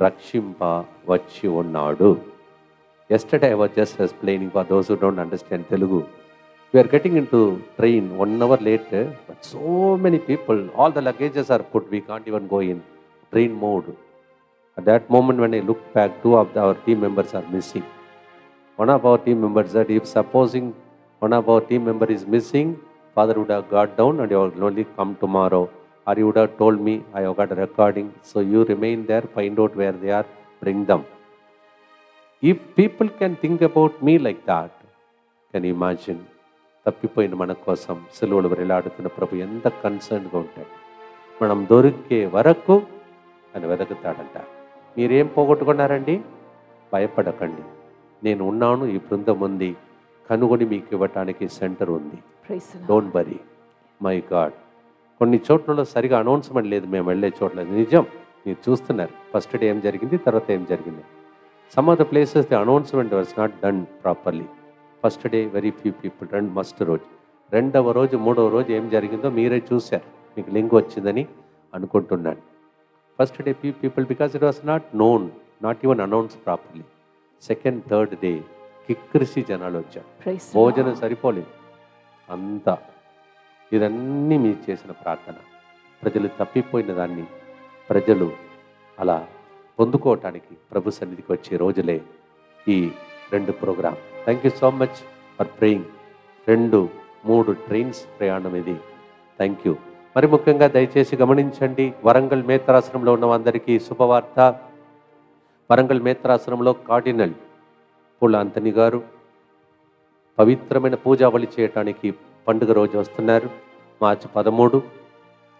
రక్షింప వచ్చి ఉన్నాడు. Yesterday I was just explaining for those who don't understand Telugu. We are getting into train 1 hour later, but so many people, all the luggages are put, we can't even go in train mode. At that moment when I look back, 2 of our team members are missing. one of our team members said, if supposing one of our team member is missing, Father would have got down and you will only come tomorrow. Or you would have told me, I have got a recording. So you remain there, find out where they are, bring them. If people can think about me like that, can you imagine? తప్పిపోయిన మన కోసం సెలవులు వేలాడుతున్న ప్రభు ఎంత కన్సర్న్గా ఉంటాడు. మనం దొరికే వరకు అని వెతుకుతాడంట. మీరేం పోగొట్టుకున్నారండి? భయపడకండి, నేను ఉన్నాను, ఈ బృందం ఉంది, కనుగొని మీకు ఇవ్వటానికి సెంటర్ ఉంది. Don't worry my God. కొన్ని చోట్లలో సరిగా అనౌన్స్మెంట్ లేదు, మేము వెళ్ళే చోట్ల. నిజం, మీరు చూస్తున్నారు ఫస్ట్ డే ఏం జరిగింది, తర్వాత ఏం జరిగింది. Some of the places the announcement was not done properly. First day very few people, first రోజు, రెండవ రోజు, మూడవ రోజు ఏం జరిగిందో మీరే చూశారు. మీకు లింక్ వచ్చిందని అనుకుంటున్నాను. First day few people because it was not known, not even announce properly. Second, third day కిక్కిరిసి జనాలు వచ్చారు, భోజనం సరిపోలేదు అంతా. ఇదన్నీ మీరు చేసిన ప్రార్థన. ప్రజలు తప్పిపోయిన దాన్ని ప్రజలు అలా పొందుకోవటానికి ప్రభు సన్నిధికి వచ్చే రోజులే ఈ 2 programme. Thank you so much for praying. 2-3 trains ప్రయాణం ఇది. Thank you. మరి ముఖ్యంగా దయచేసి గమనించండి, వరంగల్ మేత్రాశ్రమంలో ఉన్న అందరికీ శుభవార్త. వరంగల్ మేత్రాశ్రమంలో కార్డినల్ పూల ఆంథనీ గారు పవిత్రమైన పూజావళి చేయటానికి పండుగ రోజు వస్తున్నారు, మార్చి 13.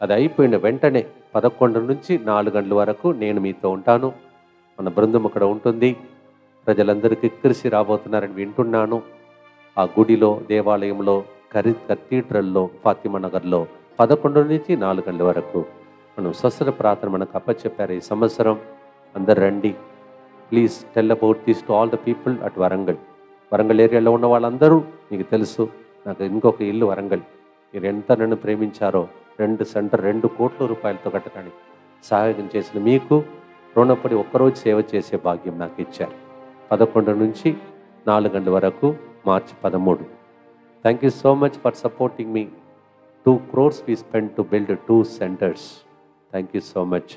అది అయిపోయిన వెంటనే 11 నుంచి 4 గంటల వరకు నేను మీతో ఉంటాను. మన బృందం అక్కడ ఉంటుంది. ప్రజలందరికీ కిక్కిరిసి రాబోతున్నారని వింటున్నాను. ఆ గుడిలో, దేవాలయంలో, కథీడ్రల్లో, ఫాతిమా నగర్లో 11 నుంచి 4 గంటల వరకు మనం స్వస్థత ప్రార్థన మనకు అప్పచెప్పారు. ఈ సంవత్సరం అందరు రండి. Please tell about this to all the people at Warangal. Warangal ఏరియాలో ఉన్న వాళ్ళందరూ, మీకు తెలుసు, నాకు ఇంకొక ఇల్లు వరంగల్. మీరు ఎంత నన్ను ప్రేమించారో, 2 సెంటర్ 2 కోట్ల రూపాయలతో కట్టడానికి సహాయం చేసిన మీకు రుణపడి ఒక్కరోజు సేవ చేసే భాగ్యం నాకు ఇచ్చారు. 11 నుంచి 4 గంటల వరకు, మార్చి 13. Thank you so much for supporting me. 2 crores we spent to build 2 centers. Thank you so much.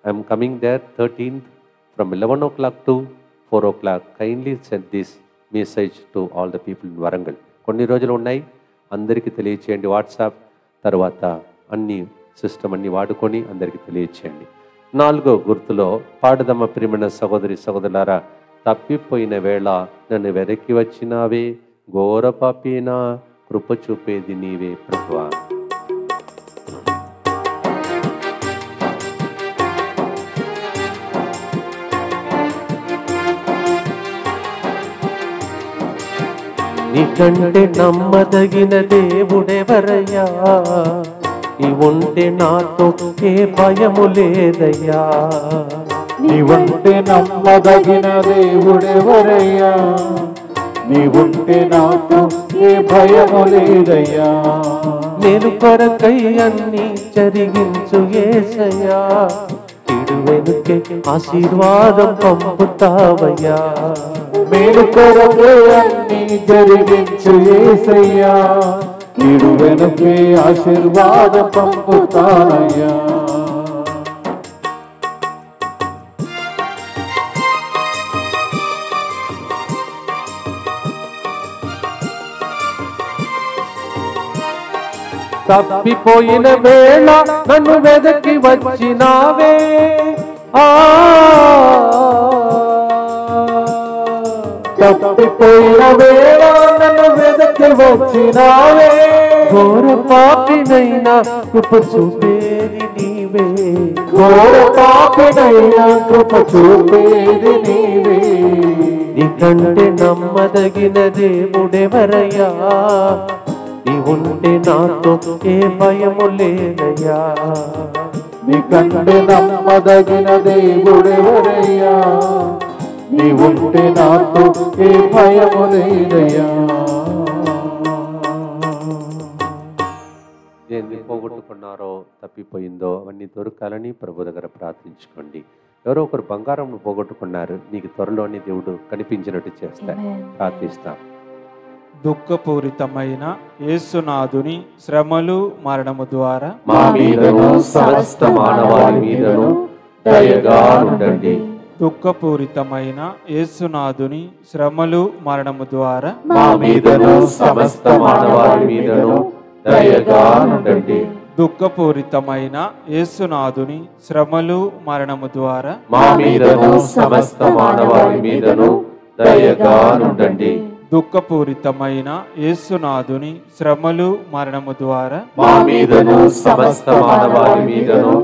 I am coming there 13th from 11 o'clock to 4 o'clock. Kindly send this message to all the people in Warangal. కొన్ని రోజులు ఉన్నాయి, అందరికీ తెలియచేయండి. WhatsApp తర్వాత అన్ని system అన్ని వాడుకొని అందరికీ తెలియచేయండి. 4వ గుర్తులో పాడదమ్మ ప్రియమైన సహోదరి సహోదరులారా, తప్పిపోయిన వేళ నన్ను వెనక్కి వచ్చినావే, ఘోర పాపినా కృప చూపేది నీవే ప్రభువా. నీకంటే నమ్మదగిన దేవుడెవరయ్యా, నీ ఉంటే నాతో ఏ భయము లేదయ్యా. నీవుంటే నమ్మదగిన దేవుడెవరయ్యా, నీవుంటే నాతో ఏ భయము లేదయ్యా. నేను కొరకై అన్ని జరిగించు యేసయ్యా, ఇడు వెనుకే ఆశీర్వాదం పంపుతావయ్యా. మేలు కొరకే అన్ని జరిగించు యేసయ్యా, ఇడు వెనుకే ఆశీర్వాదం పంపుతానయ్యా. తప్పిపోయిన వేళ నన్ను వెదకి వచ్చినావే, తప్పిపోయిన వేళ నన్ను వెదకి వచ్చినావే. ఘోర పాపినైనా కృప చూపేది నీవే, ఘోర పాపినైనా కృప చూపేది నీవే. నీకంటే నమ్మదగిన దేవుడెవరయ్యా, నీ ఉంటే నాతో ఏ భయము లేదయ్యా. నీకంటే నమ్మదగిన దేవుడెవరయ్యా, నీ ఉంటే నాతో ఏ భయము లేదయ్యా. దేన్ని పోగొట్టుకున్నారో, తప్పిపోయిందో అవన్నీ దొరకాలని ప్రభు దగ్గర ప్రార్థించుకోండి. ఎవరో ఒకరు బంగారం పోగొట్టుకున్నారు, మీకు త్వరలోనే దేవుడు కనిపించినట్టు చేస్తారు. ప్రార్థిస్తాం. దుఃఖపూరితమైన యేసునాథుని శ్రమలు మరణము ద్వారా మా మీదను సమస్త మానవాళి మీదను దయగా ఉండండి. దుఃఖపూరితమైన యేసునాథుని శ్రమలు మరణము ద్వారా మా మీదను సమస్త మానవాళి మీదను దయగా నుండండి. దుఃఖపూరితమైన యేసునాథుని శ్రమలు మరణము ద్వారా మా మీదను సమస్త మానవాళి మీదను దయగా నుండండి. దుఃఖపూరితమైన యేసునాథుని శ్రమలు మరణము ద్వారా మా మీదను సమస్త మానవాళి మీదను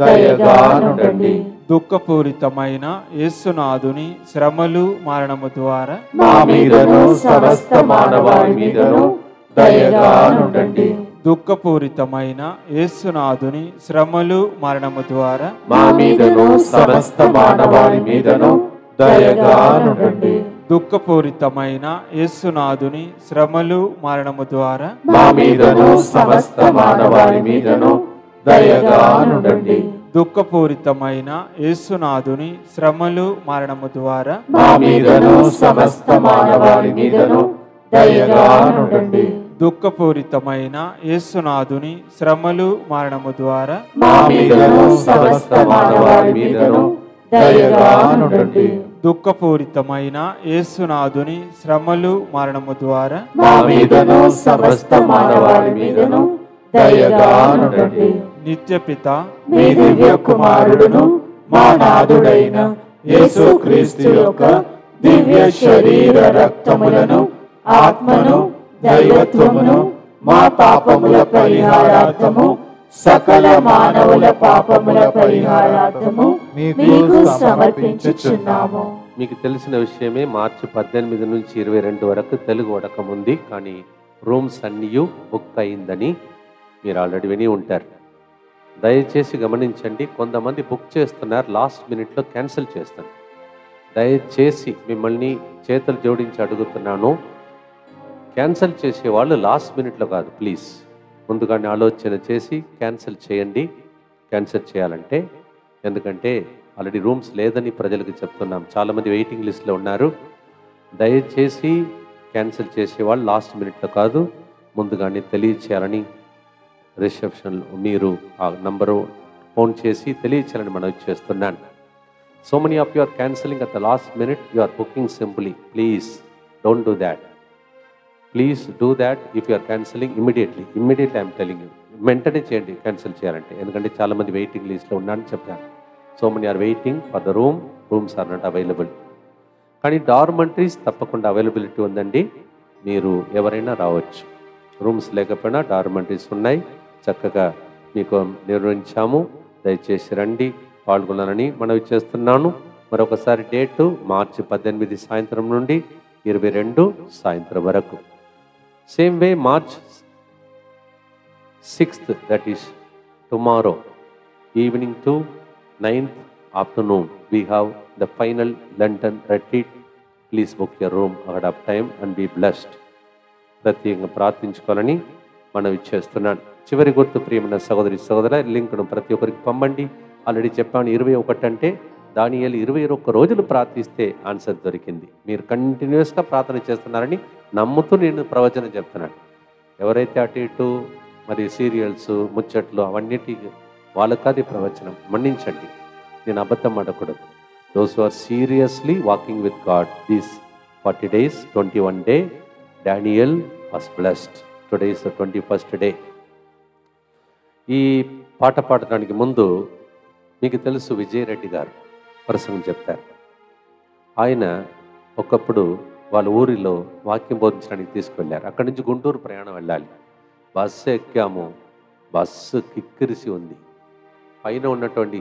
దయగా నుండండి. దుఃఖపూరితమైన యేసునాథుని శ్రమలు మరణము ద్వారా మా మీదను సమస్త మానవాళి మీదను దయగా నుండండి. దుఃఖపూరితమైన యేసునాథుని శ్రమలు మరణము ద్వారా మా మీదను సమస్త మానవాళి మీదను దయగా నుండండి. దుఃఖపూరితమైన యేసునాథుని శ్రమలు మరణము ద్వారా మా మీదను సమస్త మానవాళి మీదను దయగా నుండండి. దుఃఖపూరితమైన యేసునాథుని శ్రమలు మరణము ద్వారా మా మీదను సమస్త మానవాళి మీదను దయగా నుండండి. దుఃఖపూరితమైన యేసునాథుని శ్రమలు మరణము ద్వారా మా మీదను సమస్త మానవాళి మీదను దయగా నుండండి. దుఃఖపూరితమైన యేసునాథుని శ్రమలు మరణము ద్వారా మా మీదను సమస్త మానవాళి మీదను దయగా నుండండి. నిత్యపిత మీ దివ్య కుమారుడును మా నాథుడైన యేసుక్రీస్తు యొక్క దివ్య శరీర రక్తములను ఆత్మను దైవత్వమును మా పాపముల పరిహారార్థము సకల మానవుల పాపముల పరిహారార్థము మీకు సమర్పించుచున్నాము. మీకు తెలిసిన విషయమే మార్చి 18 నుంచి 22 వరకు తెలుగు వడకం ఉంది, కానీ రూమ్స్ అన్నీ బుక్ అయిందని మీరు ఆల్రెడీ విని ఉంటారు. దయచేసి గమనించండి, కొంతమంది బుక్ చేస్తున్నారు, లాస్ట్ మినిట్లో క్యాన్సిల్ చేస్తారు. దయచేసి మిమ్మల్ని చేతులు జోడించి అడుగుతున్నాను, క్యాన్సిల్ చేసేవాళ్ళు లాస్ట్ మినిట్లో కాదు, ప్లీజ్ ముందుగానే ఆలోచన చేసి క్యాన్సిల్ చేయండి. క్యాన్సిల్ చేయాలంటే, ఎందుకంటే ఆల్రెడీ రూమ్స్ లేదని ప్రజలకు చెప్తున్నాం, చాలామంది వెయిటింగ్ లిస్ట్లో ఉన్నారు. దయచేసి క్యాన్సిల్ చేసేవాళ్ళు లాస్ట్ మినిట్లో కాదు, ముందుగానే తెలియచేయాలని రిసెప్షన్లో మీరు ఆ నంబరు ఫోన్ చేసి తెలియచేయాలని మనం చేస్తున్నాను. So many of you are cancelling at the last minute, you are booking simply. Please don't do that. Please do that if you are cancelling immediately I'm telling you. వెంటనే చేయండి cancel చేయాలంటే, ఎందుకంటే చాలామంది waiting లిస్ట్లో ఉన్నారని చెప్పాను. So many are waiting for the rooms are not available. కానీ dormitories తప్పకుండా అవైలబిలిటీ ఉందండి, మీరు ఎవరైనా రావచ్చు. రూమ్స్ లేకపోయినా డార్మెంటరీస్ ఉన్నాయి, చక్కగా మీకు నిర్వహించాము. దయచేసి రండి, పాల్గొనాలని మనవి చేస్తున్నాను. మరొకసారి డేటు మార్చి 18 సాయంత్రం నుండి 22 సాయంత్రం వరకు. Same way March 6th, that is tomorrow evening to 9th afternoon, we have the final London retreat. Please book your room ahead of time and be blessed. ప్రత్యేకంగా ప్రార్థించుకోవాలని మనవి చేస్తున్నాను. చివరి గుర్తు, ప్రియమైన సహోదరి సహోదర, లింక్ను ప్రతి ఒక్కరికి పంపండి. ఆల్రెడీ చెప్పాను, 21 అంటే దానియేలు 21 రోజులు ప్రార్థిస్తే ఆన్సర్ దొరికింది. మీరు కంటిన్యూస్గా ప్రార్థన చేస్తున్నారని నమ్ముతూ నేను ప్రవచనం చెప్తున్నాను. ఎవరైతే అటు ఇటు మరి సీరియల్స్ ముచ్చట్లు అవన్నిటి వాళ్ళకి అది ప్రవచనం, మన్నించండి, నేను అబద్ధం ఆడకూడదు. Those are seriously walking with God these 40 days, 21 day, Daniel was blessed. Today is the 21st day. ఈ పాట పాడడానికి ముందు మీకు తెలుసు, విజయరెడ్డి గారు ప్రసంగం చెప్తారు. ఆయన ఒకప్పుడు వాళ్ళ ఊరిలో వాక్యం బోధించడానికి తీసుకువెళ్ళారు. అక్కడి నుంచి గుంటూరు ప్రయాణం వెళ్ళాలి. బస్సు ఎక్కాము, బస్సు కిక్కిరిసి ఉంది. పైన ఉన్నటువంటి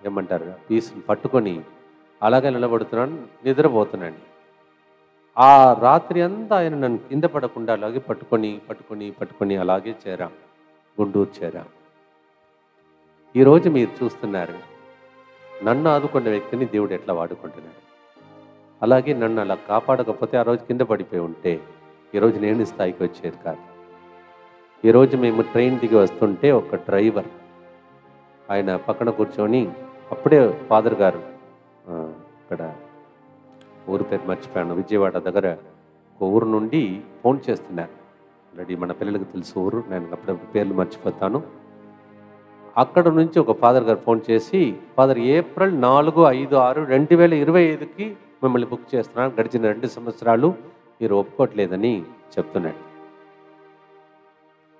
ఏమంటారు పీస్ని పట్టుకొని అలాగే నిలబడుతున్నాను, నిద్రపోతున్నాను. ఆ రాత్రి అంతా ఆయన నన్ను కింద పడకుండా అలాగే పట్టుకొని అలాగే చేరాం, గుంటూరు చేరాం. ఈరోజు మీరు చూస్తున్నారు, నన్ను ఆదుకున్న వ్యక్తిని దేవుడు ఎట్లా వాడుకుంటున్నాడు. అలాగే నన్ను అలా కాపాడకపోతే ఆ రోజు కింద పడిపోయి ఉంటే ఈరోజు నేను స్థాయికి వచ్చేది కాదు. ఈరోజు మేము ట్రైన్ దిగి వస్తుంటే ఒక డ్రైవర్ ఆయన పక్కన కూర్చొని, అప్పుడే ఫాదర్ గారు ఇక్కడ ఊరు పేరు మర్చిపోయాను, విజయవాడ దగ్గర ఒక ఊరు నుండి ఫోన్ చేస్తున్నారు. ఆల్రెడీ మన పిల్లలకు తెలుసు ఊరు, నేను అప్పుడప్పుడు పేర్లు మర్చిపోతాను. అక్కడ నుంచి ఒక ఫాదర్ గారు ఫోన్ చేసి, ఫాదర్ ఏప్రిల్ 4, 5, 6, 2025కి మిమ్మల్ని బుక్ చేస్తున్నాను, గడిచిన 2 సంవత్సరాలు మీరు ఒప్పుకోవట్లేదని చెప్తున్నాడు.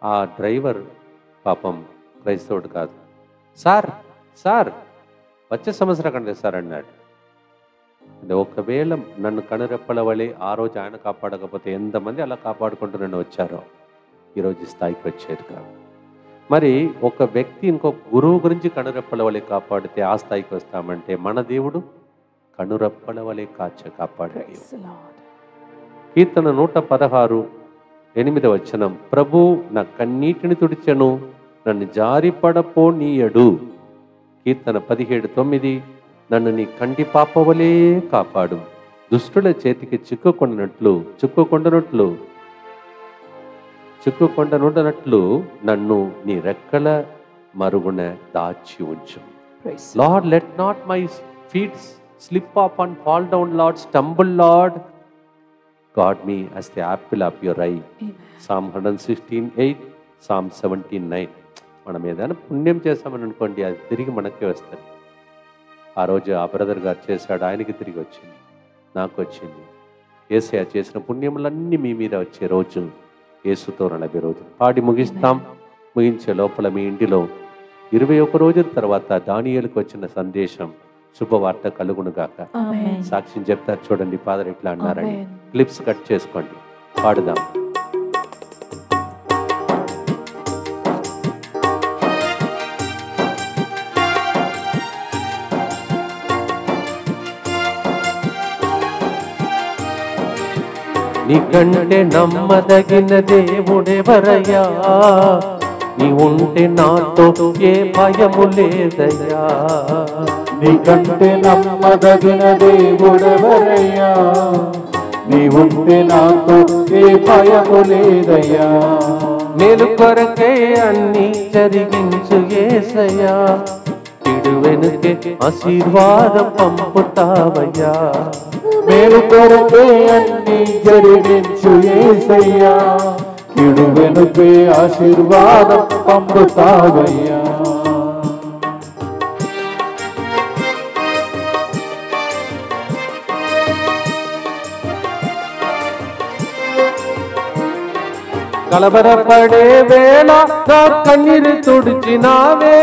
ఆ డ్రైవర్ పాపం క్రైస్తవుడు కాదు. సార్ సార్ వచ్చే సంవత్సరం కంటే సార్ అన్నాడు. అంటే ఒకవేళ నన్ను కనురెప్పల వలె ఆ రోజు ఆయన కాపాడకపోతే ఎంతమంది అలా కాపాడుకుంటూ నన్ను వచ్చారో ఈరోజు ఈ స్థాయికి వచ్చేది కాదు. మరి ఒక వ్యక్తి ఇంకొక గురువు గురించి కనురెప్పల వలె కాపాడితే ఆ స్థాయికి వస్తామంటే మన దేవుడు కనురెప్పల వలె కాపాడే కీర్తన 116, 8వ వచనం, ప్రభు నా కన్నీటిని తుడిచెను, నన్ను జారిపడపోనీయడు. కీర్తన 17:9, నన్ను నీ కంటి పాపవలే కాపాడు, దుష్టుల చేతికి చిక్కుకొండనుండనట్లు నన్ను నీ రెక్కల మరుగున దాచి ఉంచు. Lord, let not my feet slip up and fall down, lord stumble, lord God me as the apple of your eye. Psalm 116:8, Psalm 17:9. మనం ఏదైనా పుణ్యం చేస్తామని అనుకోండి, అది తిరిగి మనకే వస్తుంది. ఆ రోజు ఆ బ్రదర్ గారు చేశాడు, ఆయనకి తిరిగి వచ్చింది, నాకు వచ్చింది. యేసయ్య చేసిన పుణ్యములన్నీ మీ మీద వచ్చే రోజు యేసుతో 40 రోజులు పాడి ముగిస్తాం. ముగించే లోపల మీ ఇంటిలో 21 రోజుల తర్వాత దానియేలుకు వచ్చిన సందేశం శుభవార్త కలుగునుగాక. సాక్ష్యం చెప్తారు చూడండి, ఫాదర్ ఇట్లా అన్నారని. క్లిప్స్ కట్ చేసుకోండి, పాడుదాం. నీకంటే నమ్మదగిన దేవుడెవరయ్యా, నీ ఉంటే నాతో ఏ భయము లేదయ్యా. నీకంటే నమ్మదగిన దేవుడెవరయ్యా, నీ ఉంటే నాతో ఏ భయము లేదయ్యా. మేలు కొరకే అన్ని జరిగించు యేసయ్యా, ఇడు వెనుకే ఆశీర్వాదం పంపుతావయ్యా. మేలు కొరకే అన్ని జరిగించు యేసయ్యా, ఇడు వెనుకే ఆశీర్వాదం పంపుతావయ్యా. కలవరపడే వేళ నా కన్నీరు తుడిచినావే,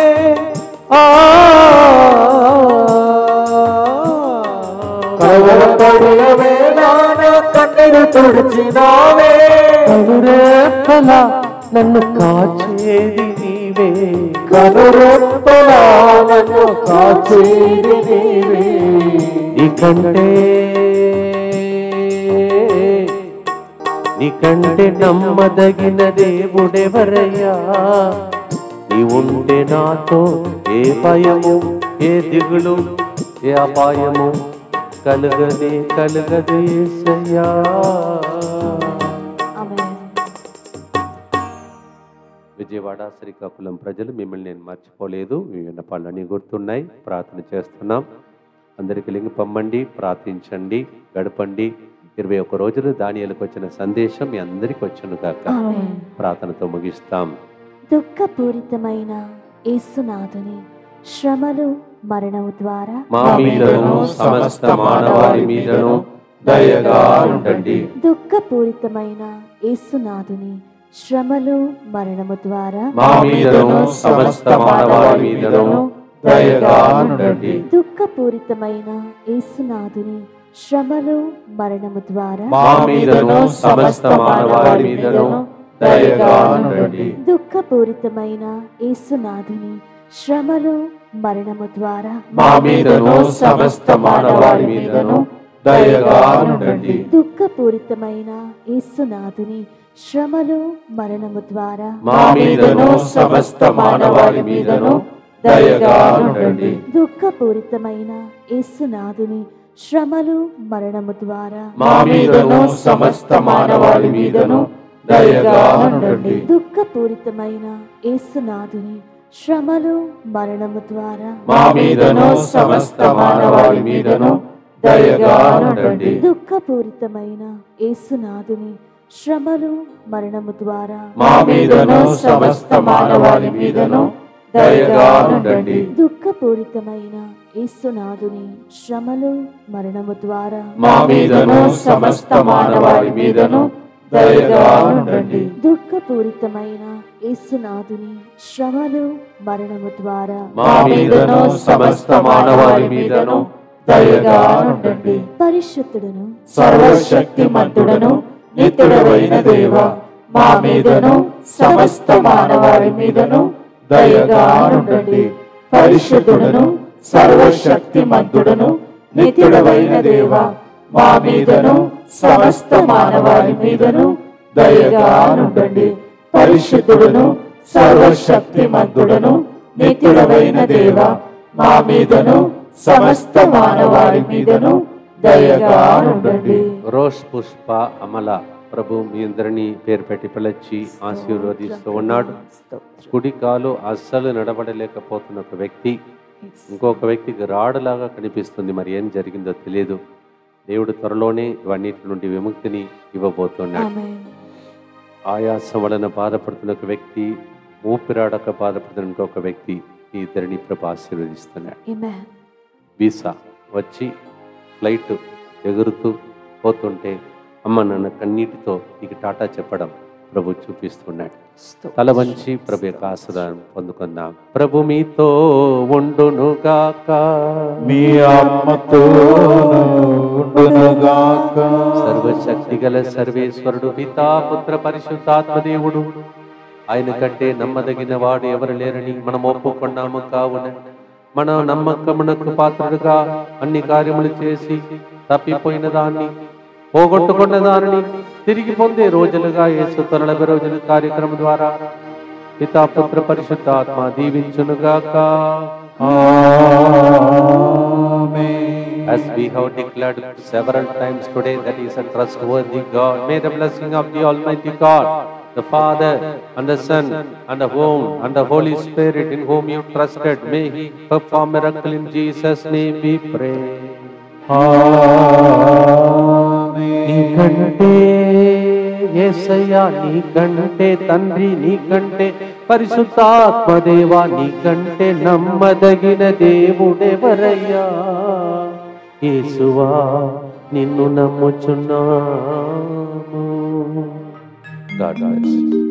కలవరపడే వేళ నా కన్నీరు తుడిచినావే. కనురెప్పలా నన్ను కాచేది నీవే, కనురెప్పలా నన్ను కాచేది నీవే. నీకంటే నమ్మదగిన దేవుడెవరయ్యా, నీ ఉంటే నాతో ఏ భయము, ఏ దిగులు, ఏ అపాయము కలుగదే యేసయ్యా. విజయవాడ, శ్రీకాకుళం ప్రజలు, మిమ్మల్ని నేను మర్చిపోలేదు. మీ విన్నపాలన్నీ గుర్తున్నాయి. ప్రార్థన చేస్తున్నాం. అందరికి లింక్ పంపండి, ప్రార్థించండి, గడపండి. 21 రోజులు దానియేలుకు వచ్చిన సందేశం మీ అందరికి వచ్చును గాక. ప్రార్థనతో ముగిస్తాం. దుఃఖపూరితమైన యేసునాథుని శ్రమలు మరణము ద్వారా మా మీదను సమస్త మానవాళి మీదను దయగా ఉండండి. దుఃఖపూరితమైన యేసునాథుని శ్రమలు మరణము ద్వారా మా మీదను సమస్త మానవాళి మీదను దయగా ఉండండి. దుఃఖపూరితమైన యేసునాథుని శ్రమలు మరణము ద్వారా మా మీదను సమస్త మానవాళి మీదను దయగా ఉండండి. దుఃఖపూరితమైన యేసునాథుని శ్రమలు మరణము ద్వారా మా మీదను సమస్త మానవాళి మీదను దయగా ఉండండి. దుఃఖపూరితమైన యేసునాథుని శ్రమలు మరణము ద్వారా మా మీదను సమస్త మానవాళి మీదను దయగా ఉండండి. దుఃఖపూరితమైన యేసునాథుని శ్రమలు మరణము ద్వారా మా మీదను సమస్త మానవాళి మీదను దయగా ఉండండి. దుఃఖపూరితమైన యేసునాథుని శ్రమలు మరణము ద్వారా మా మీదను సమస్త మానవాళి మీదను దయగా ఉండండి. దుఃఖపూరితమైన యేసునాథుని శ్రమలు మరణము ద్వారా మా మీదను సమస్త మానవాళి మీదను దయగా ఉండండి. దుఃఖపూరితమైన యేసునాథుని శ్రమలు మరణము ద్వారా మా మీదను సమస్త మానవాళి మీదను దయగా ఉండండి. దుఃఖపూరితమైన యేసునాథుని శ్రమలు మరణము ద్వారా మా మీదను సమస్త మానవాళి మీదను దయగా ఉండండి. పరిశుద్ధుడును సర్వశక్తిమంతుడను నిత్యుడవైన దేవ, మా మీదను సమస్త మానవాళి మీదను దయగా ఉండండి. పరిశుద్ధుడను సర్వశక్తిమంతుడను నిత్యుడవైన దేవ, మా మీదను సమస్త మానవాళి మీదను దయగా ఉండండి. పరిశుద్ధుడను సర్వశక్తిమంతుడను నిత్యుడవైన దేవ, మా మీదను సమస్త మానవాళి మీదను దయగా ఉండండి. రోష్ పుష్ప అమల ప్రభు మీ అందరినీ పేరు పెట్టి పిలిచి ఆశీర్వదిస్తూ ఉన్నాడు. కుడి కాలు అస్సలు నడబడలేకపోతున్న ఒక వ్యక్తి ఇంకొక వ్యక్తికి రాడులాగా కనిపిస్తుంది. మరి ఏం జరిగిందో తెలియదు. దేవుడు త్వరలోనే ఇవన్నిటి నుండి విముక్తిని ఇవ్వబోతున్నాడు. ఆయాసం వలన బాధపడుతున్న ఒక వ్యక్తి, ఊపిరాడక బాధపడుతున్న ఇంకొక వ్యక్తి, ఈ ఇద్దరిని ప్రభు ఆశీర్వదిస్తున్నాడు. వీసా వచ్చి ఫ్లైట్ ఎగురుతూ పోతుంటే అమ్మ నాన్న కన్నీటితో నీకు టాటా చెప్పడం ప్రభు చూపిస్తున్నాడు. తల వంచి ప్రభు యొక్క ఆశీర్వాదం పొందుకుందాం. ప్రభు మీతో ఉండునుగాక, మీ ఆత్మతోనుగాక. సర్వశక్తి గల సర్వేశ్వరుడు పితా పుత్ర పరిశుద్ధాత్మ దేవుడు, ఆయన కంటే నమ్మదగిన వాడు ఎవరు లేరని మనం ఒప్పుకున్నాము. కావున మన నమ్మకమునకు పాత్రుడుగా అన్ని కార్యములు చేసి తప్పిపోయిన దాన్ని, పోగొట్టుకున్న దానిని తిరిగి పొందే రోజులుగా యేసు త్వరల రోజుల కార్యక్రమం ద్వారా పితా పుత్ర పరిశుద్ధాత్మ దీవించునుగాక. As we have declared several times today that he is a trustworthy God, may the blessing of the Almighty God, the Father and the Son and the Womb and the Holy Spirit in whom you trusted, may he perform miracle in Jesus' name we pray. నీకంటే యేసయ్యా, నీకంటే తండ్రి, నీకంటే పరిశుద్ధాత్మదేవా, నీకంటే నమ్మదగిన దేవుడెవరయ్యా? యేసువా నిన్ను నమ్ముచున్నాము. God bless.